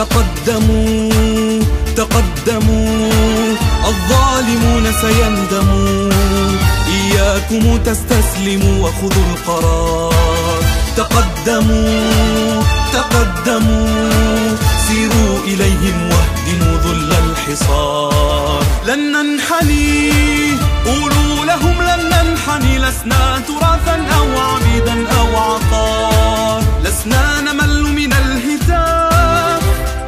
تقدموا تقدموا، الظالمون سيندموا، إياكم تستسلموا وخذوا القرار. تقدموا تقدموا، سيروا إليهم واهدموا ذل الحصار. لن ننحني، قولوا لهم لن ننحني، لسنا تراثا أو عبيدا أو عقار، لسنا نمل من الهتاف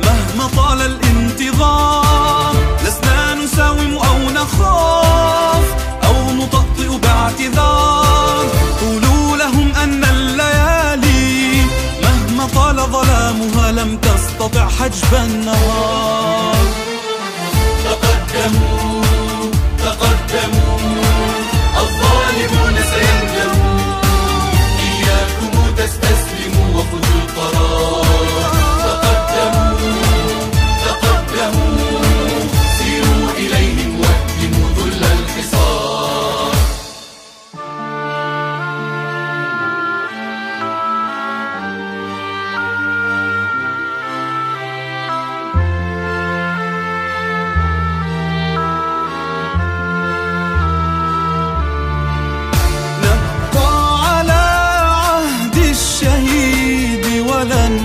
مهما طال الانتظار، لسنا نساوم أو نخاف أو نطأطئ باعتذار. قولوا لهم أن الليالي مهما طال ظلامها لم تستطع حجب النهار. تقدموا تقدموا، الظالمون سيندموا، إياكم تستسلموا وخذوا القرار. تقدموا تقدموا، سيروا إليهم واهدموا ذل الحصار. نبقى على عهد الشهيد ولن